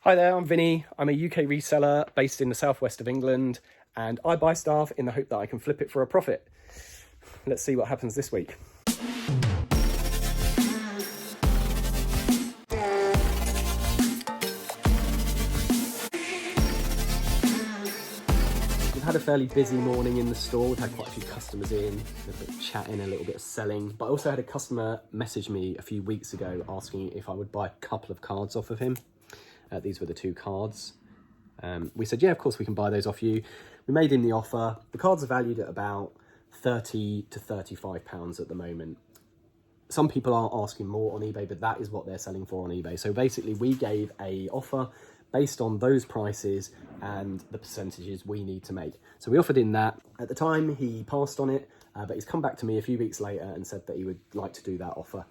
Hi there, I'm Vinny. I'm a UK reseller based in the southwest of England, and I buy stuff in the hope that I can flip it for a profit. Let's see what happens this week. We've had a fairly busy morning in the store. We've had quite a few customers in, a little bit of chatting, a little bit of selling. But I also had a customer message me a few weeks ago asking if I would buy a couple of cards off of him. These were the two cards. We said, yeah, of course we can buy those off you. We made him the offer. The cards are valued at about £30 to £35 at the moment. Some people are asking more on eBay, but that is what they're selling for on eBay. So basically we gave a offer based on those prices and the percentages we need to make. So we offered in that. At the time he passed on it, but he's come back to me a few weeks later and said that he would like to do that offer.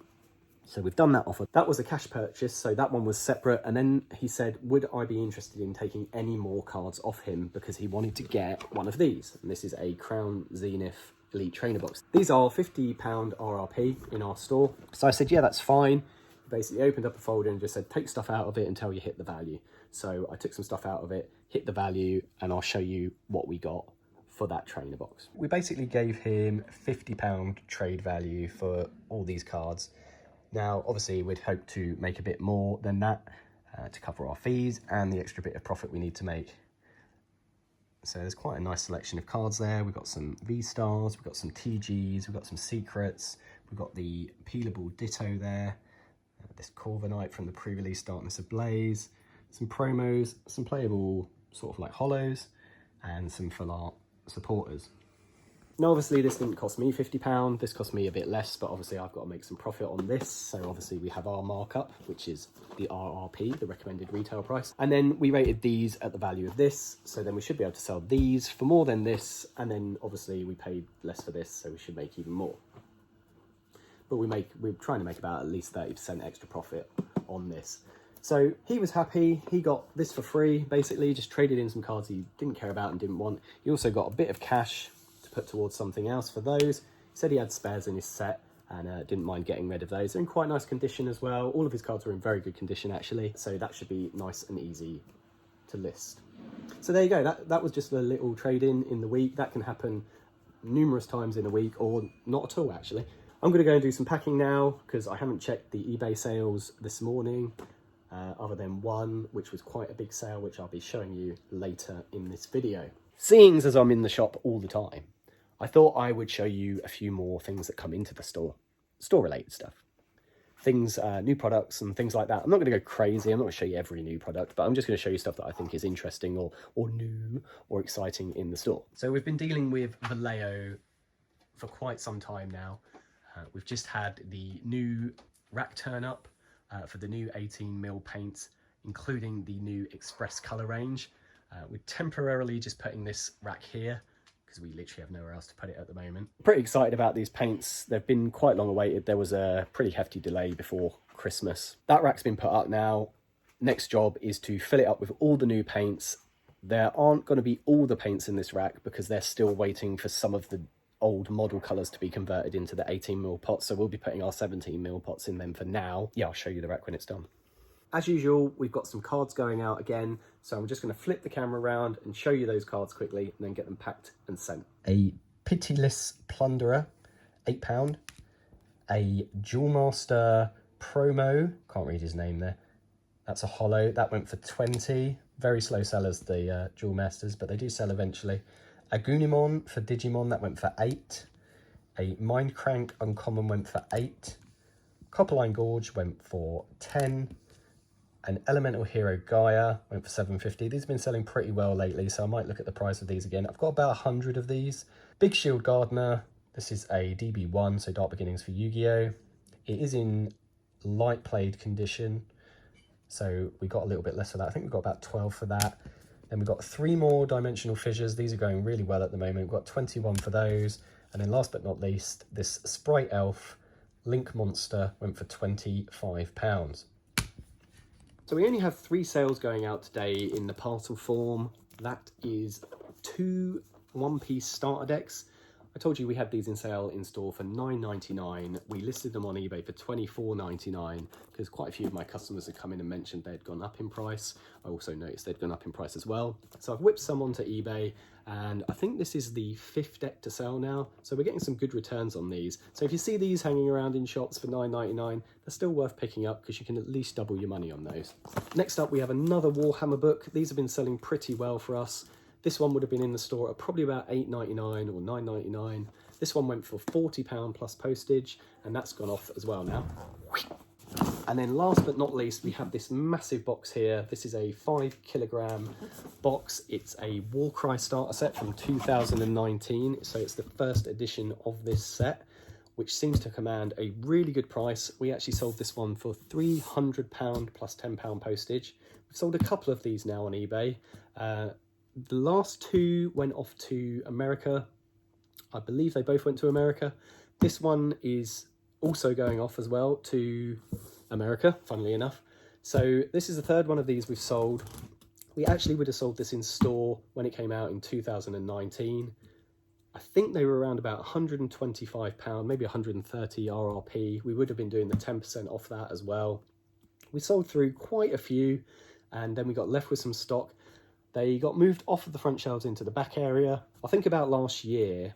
So we've done that offer. That was a cash purchase, so that one was separate. And then he said, would I be interested in taking any more cards off him because he wanted to get one of these. And this is a Crown Zenith Elite Trainer Box. These are £50 RRP in our store. So I said, yeah, that's fine. He basically opened up a folder and just said, take stuff out of it until you hit the value. So I took some stuff out of it, hit the value, and I'll show you what we got for that trainer box. We basically gave him £50 trade value for all these cards. Now, obviously, we'd hope to make a bit more than that to cover our fees and the extra bit of profit we need to make. So there's quite a nice selection of cards there. We've got some V-Stars, we've got some TGs, we've got some Secrets, we've got the peelable Ditto there, this Corviknight from the pre-release Darkness Ablaze, some promos, some playable sort of like holos, and some full art supporters. Now, obviously, this didn't cost me £50. This cost me a bit less, but obviously I've got to make some profit on this. So obviously we have our markup, which is the RRP, the recommended retail price. And then we rated these at the value of this. So then we should be able to sell these for more than this. And then obviously we paid less for this, so we should make even more. But we're trying to make about at least 30% extra profit on this. So he was happy. He got this for free, basically, just traded in some cards he didn't care about and didn't want. He also got a bit of cash put towards something else for those. He said he had spares in his set and didn't mind getting rid of those. They're in quite nice condition as well. All of his cards are in very good condition actually, so that should be nice and easy to list. So there you go, that was just a little trade-in in the week. That can happen numerous times in a week, or not at all actually. I'm going to go and do some packing now because I haven't checked the eBay sales this morning, other than one which was quite a big sale, which I'll be showing you later in this video. Seeing as I'm in the shop all the time, I thought I would show you a few more things that come into the store-related stuff. Things, new products and things like that. I'm not going to go crazy. I'm not going to show you every new product, but I'm just going to show you stuff that I think is interesting or new or exciting in the store. So we've been dealing with Vallejo for quite some time now. We've just had the new rack turn up for the new 18mm paints, including the new Express colour range. We're temporarily just putting this rack here because we literally have nowhere else to put it at the moment. Pretty excited about these paints. They've been quite long awaited. There was a pretty hefty delay before Christmas. That rack's been put up now. Next job is to fill it up with all the new paints. There aren't going to be all the paints in this rack because they're still waiting for some of the old model colours to be converted into the 18mm pots. So we'll be putting our 17mm pots in them for now. Yeah, I'll show you the rack when it's done. As usual, we've got some cards going out again, so I'm just going to flip the camera around and show you those cards quickly and then get them packed and sent. A Pitiless Plunderer, £8. A Duel Master Promo, can't read his name there. That's a holo, that went for 20. Very slow sellers, the Duel Masters, but they do sell eventually. A Gunimon for Digimon, that went for 8. A Mindcrank Uncommon went for 8. Copperline Gorge went for 10. An Elemental Hero Gaia went for 750. These have been selling pretty well lately, so I might look at the price of these again. I've got about 100 of these. Big Shield Gardener. This is a DB1, so Dark Beginnings for Yu-Gi-Oh! It is in light played condition, so we got a little bit less for that. I think we've got about 12 for that. Then we've got 3 more Dimensional Fissures. These are going really well at the moment. We've got 21 for those. And then last but not least, this Sprite Elf Link Monster went for £25. So we only have 3 sales going out today in the parcel form. That is 2 one-piece starter decks. I told you we had these in sale in store for $9.99. We listed them on eBay for $24.99 because quite a few of my customers had come in and mentioned they'd gone up in price. I also noticed they'd gone up in price as well. So I've whipped some onto eBay, and I think this is the 5th deck to sell now. So we're getting some good returns on these. So if you see these hanging around in shops for $9.99, they're still worth picking up because you can at least double your money on those. Next up, we have another Warhammer book. These have been selling pretty well for us. This one would have been in the store at probably about $8.99 or $9.99. This one went for £40 plus postage, and that's gone off as well now. And then last but not least, we have this massive box here. This is a 5 kilogram box. It's a Warcry starter set from 2019. So it's the first edition of this set, which seems to command a really good price. We actually sold this one for £300 plus £10 postage. We've sold a couple of these now on eBay. The last two went off to America. I believe they both went to America. This one is also going off as well to America, funnily enough. So this is the third one of these we've sold. We actually would have sold this in store when it came out in 2019. I think they were around about £125, maybe 130 RRP. We would have been doing the 10% off that as well. We sold through quite a few, and then we got left with some stock. They got moved off of the front shelves into the back area. I think about last year,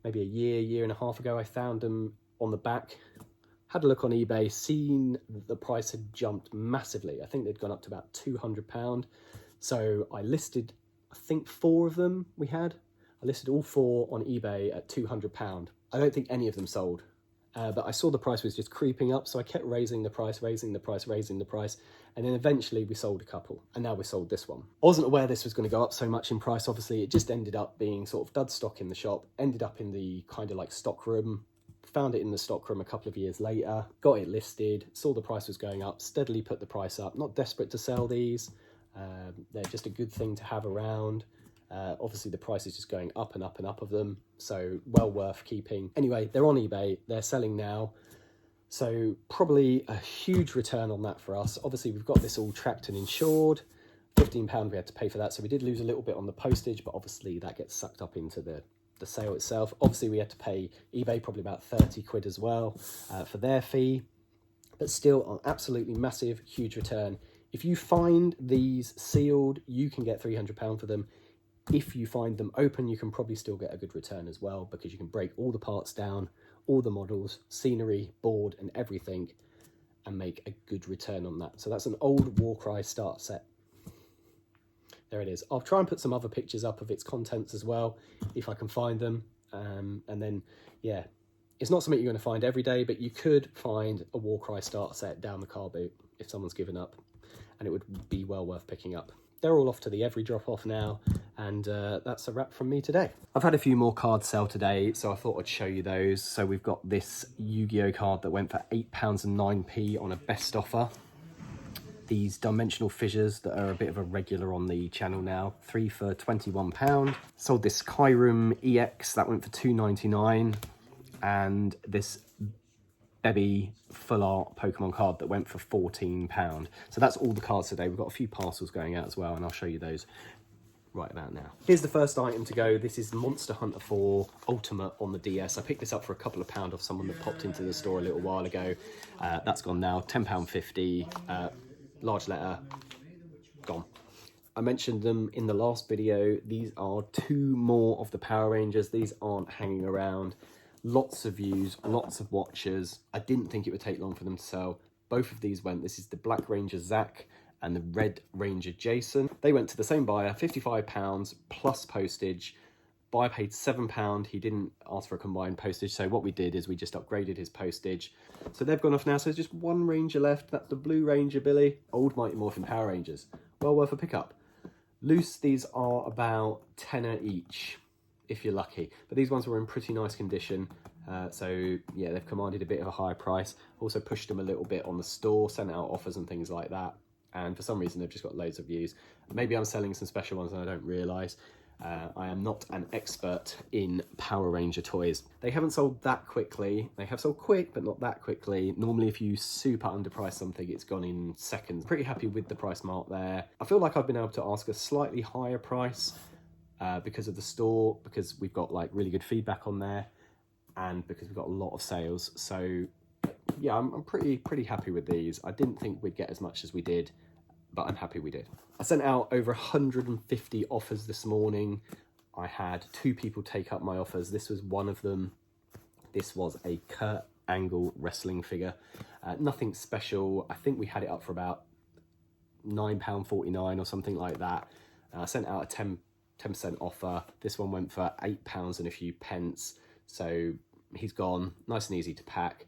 maybe a year and a half ago, I found them on the back. Had a look on eBay, seen that the price had jumped massively. I think they'd gone up to about £200. So I listed, I think 4 of them we had. I listed all 4 on eBay at £200. I don't think any of them sold. But I saw the price was just creeping up, so I kept raising the price, and then eventually we sold a couple, and now we sold this one. I wasn't aware this was going to go up so much in price, obviously. It just ended up being sort of dud stock in the shop, ended up in the kind of like stock room, found it in the stock room a couple of years later, got it listed, saw the price was going up, steadily put the price up. Not desperate to sell these, they're just a good thing to have around. Obviously the price is just going up and up and up of them, so well worth keeping. Anyway, they're on eBay, they're selling now, so probably a huge return on that for us. Obviously we've got this all tracked and insured. £15 we had to pay for that, so we did lose a little bit on the postage, but obviously that gets sucked up into the sale itself. Obviously we had to pay eBay probably about 30 quid as well for their fee, but still an absolutely massive, huge return. If you find these sealed, you can get £300 for them. If you find them open, you can probably still get a good return as well, because you can break all the parts down, all the models, scenery, board and everything, and make a good return on that. So that's an old Warcry starter set. There it is. I'll try and put some other pictures up of its contents as well, if I can find them. And then, yeah, it's not something you're going to find every day, but you could find a Warcry starter set down the car boot if someone's given up, and it would be well worth picking up. They're all off to the Every drop off now, and that's a wrap from me today. I've had a few more cards sell today, so I thought I'd show you those. So we've got this Yu-Gi-Oh card that went for £8.09 on a best offer. These dimensional fissures that are a bit of a regular on the channel now, 3 for £21. Sold this Kyurem EX, that went for £2.99, and this Bebby full art Pokemon card that went for £14. So that's all the cards today. We've got a few parcels going out as well, and I'll show you those right about now. Here's the first item to go. This is Monster Hunter 4 Ultimate on the DS. I picked this up for a couple of pound off someone that popped into the store a little while ago. That's gone now, £10.50, large letter, gone. I mentioned them in the last video. These are 2 more of the Power Rangers. These aren't hanging around. Lots of views, lots of watchers. I didn't think it would take long for them to sell. Both of these went. This is the Black Ranger Zach and the Red Ranger Jason. They went to the same buyer, £55 plus postage. Buyer paid £7. He didn't ask for a combined postage, so what we did is we just upgraded his postage. So they've gone off now, so there's just 1 Ranger left. That's the Blue Ranger Billy. Old Mighty Morphin Power Rangers. Well worth a pickup. Loose, these are about tenner each, if you're lucky, but these ones were in pretty nice condition, so yeah, they've commanded a bit of a higher price. Also pushed them a little bit on the store, sent out offers and things like that, and for some reason they've just got loads of views. Maybe I'm selling some special ones and I don't realise. I am not an expert in Power Ranger toys. They haven't sold that quickly. They have sold quick, but not that quickly. Normally if you super underprice something, it's gone in seconds. Pretty happy with the price mark there. I feel like I've been able to ask a slightly higher price, because of the store, because we've got like really good feedback on there, and because we've got a lot of sales. So yeah, I'm pretty happy with these. I didn't think we'd get as much as we did, but I'm happy we did. I sent out over 150 offers this morning. I had 2 people take up my offers. This was one of them. This was a Kurt Angle wrestling figure. Nothing special. I think we had it up for about £9.49 or something like that. I sent out a 10% offer. This one went for £8 and a few pence. So he's gone, nice and easy to pack.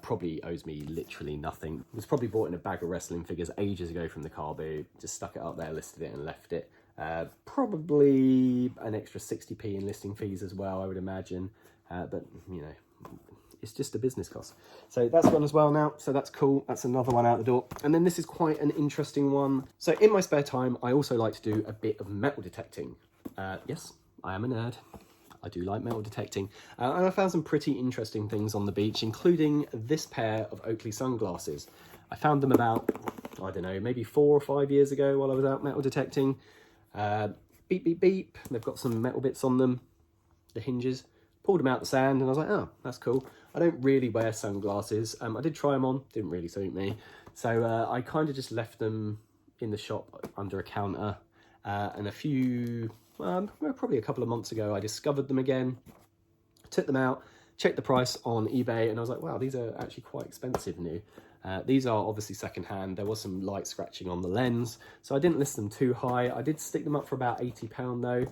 Probably owes me literally nothing. Was probably bought in a bag of wrestling figures ages ago from the car boot. Just stuck it up there, listed it and left it. Probably an extra 60p in listing fees as well, I would imagine. But you know, it's just a business cost. So that's gone as well now. So that's cool. That's another one out the door. And then this is quite an interesting one. So in my spare time, I also like to do a bit of metal detecting. Yes, I am a nerd. I do like metal detecting. And I found some pretty interesting things on the beach, including this pair of Oakley sunglasses. I found them about, I don't know, maybe 4 or 5 years ago while I was out metal detecting. Beep, beep, beep. They've got some metal bits on them, the hinges. Pulled them out the sand and I was like, oh, that's cool. I don't really wear sunglasses. I did try them on, didn't really suit me. So I kind of just left them in the shop under a counter. And a few, probably a couple of months ago, I discovered them again, took them out, checked the price on eBay, and I was like, wow, these are actually quite expensive new. These are obviously secondhand. There was some light scratching on the lens, so I didn't list them too high. I did stick them up for about £80 though.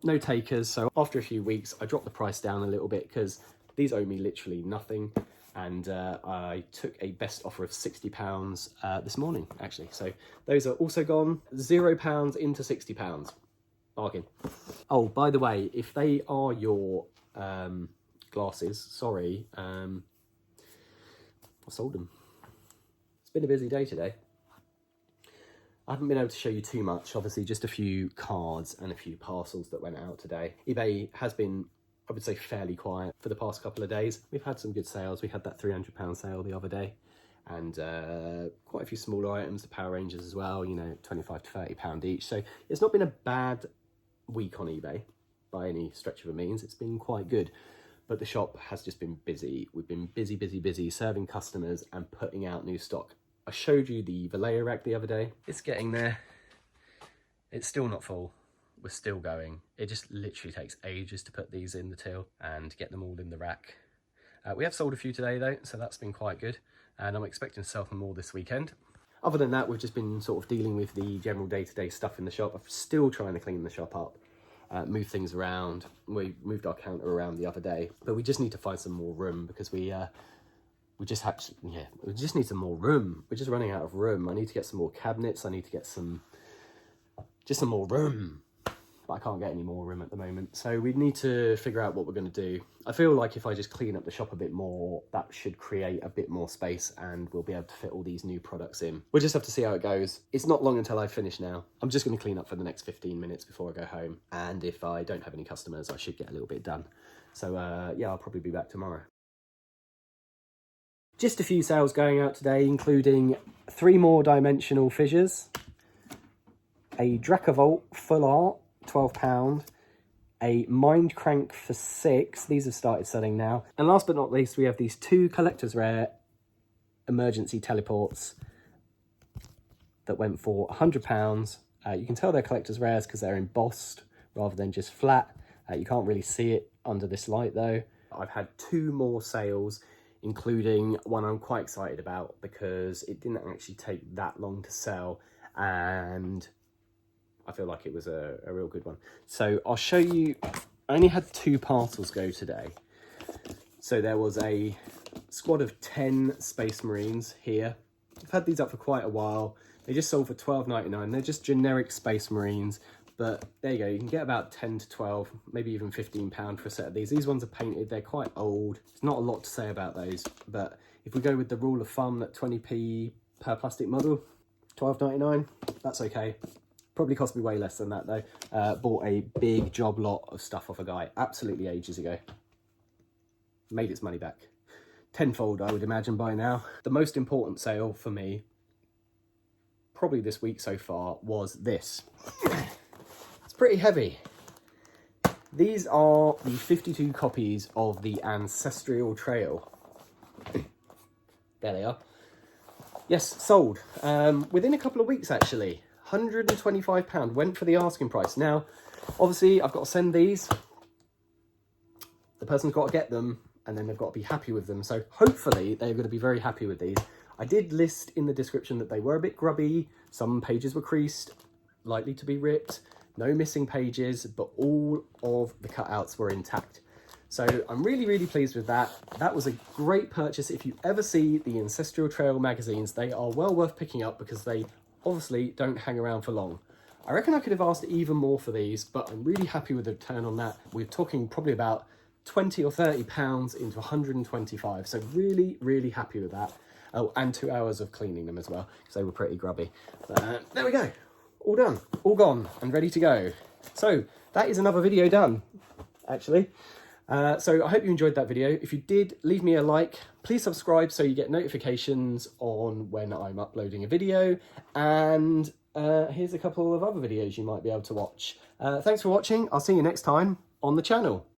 No takers, so after a few weeks, I dropped the price down a little bit because these owe me literally nothing. And I took a best offer of £60 this morning, actually. So those are also gone. £0 into £60. Bargain. Oh, by the way, if they are your glasses, sorry, I sold them. It's been a busy day today. I haven't been able to show you too much, obviously just a few cards and a few parcels that went out today. eBay has been, I would say, fairly quiet for the past couple of days. We've had some good sales. We had that £300 sale the other day, and quite a few smaller items, the Power Rangers as well, you know, £25 to £30 each. So it's not been a bad week on eBay by any stretch of a means. It's been quite good, but the shop has just been busy. We've been busy serving customers and putting out new stock. I showed you the Vallejo rack the other day. It's getting there. It's still not full. We're still going. It just literally takes ages to put these in the till and get them all in the rack. We have sold a few today though, so that's been quite good. And I'm expecting to sell some more this weekend. Other than that, we've just been sort of dealing with the general day-to-day stuff in the shop. I'm still trying to clean the shop up, move things around. We moved our counter around the other day, but we just need to find some more room because we just need some more room. We're just running out of room. I need to get some more cabinets. I need to get some more room. But I can't get any more room at the moment. So we need to figure out what we're going to do. I feel like if I just clean up the shop a bit more, that should create a bit more space and we'll be able to fit all these new products in. We'll just have to see how it goes. It's not long until I finish now. I'm just going to clean up for the next 15 minutes before I go home. And if I don't have any customers, I should get a little bit done. So yeah, I'll probably be back tomorrow. Just a few sales going out today, including 3 more dimensional fissures, a Dracavolt full art, £12, a Mind Crank for £6, these have started selling now, and last but not least we have these 2 collector's rare emergency teleports that went for £100. You can tell they're collector's rares because they're embossed rather than just flat. You can't really see it under this light though. I've had 2 more sales, including one I'm quite excited about because it didn't actually take that long to sell and I feel like it was a real good one. So I'll show you. I only had 2 parcels go today. So there was a squad of 10 Space Marines here. I've had these up for quite a while. They just sold for £12.99. They're just generic Space Marines, but there you go. You can get about 10 to 12, maybe even £15 for a set of these. These ones are painted. They're quite old. There's not a lot to say about those, but if we go with the rule of thumb at 20p per plastic model, £12.99, that's okay. Probably cost me way less than that though. Bought a big job lot of stuff off a guy absolutely ages ago. Made its money back. Tenfold, I would imagine, by now. The most important sale for me, probably this week so far, was this. It's pretty heavy. These are the 52 copies of the Ancestral Trail. There they are. Yes, sold. Within a couple of weeks, actually. £125, went for the asking price. Now, obviously, I've got to send these. The person's got to get them, and then they've got to be happy with them. So hopefully, they're going to be very happy with these. I did list in the description that they were a bit grubby. Some pages were creased, likely to be ripped. No missing pages, but all of the cutouts were intact. So I'm really, really pleased with that. That was a great purchase. If you ever see the Ancestral Trail magazines, they are well worth picking up because they obviously don't hang around for long. I reckon I could have asked even more for these, but I'm really happy with the return on that. We're talking probably about 20 or 30 pounds into 125. So really, really happy with that. Oh, and 2 hours of cleaning them as well, because they were pretty grubby. But, there we go. All done, all gone, and ready to go. So that is another video done, actually. So I hope you enjoyed that video. If you did, leave me a like. Please subscribe so you get notifications on when I'm uploading a video. And here's a couple of other videos you might be able to watch. Thanks for watching. I'll see you next time on the channel.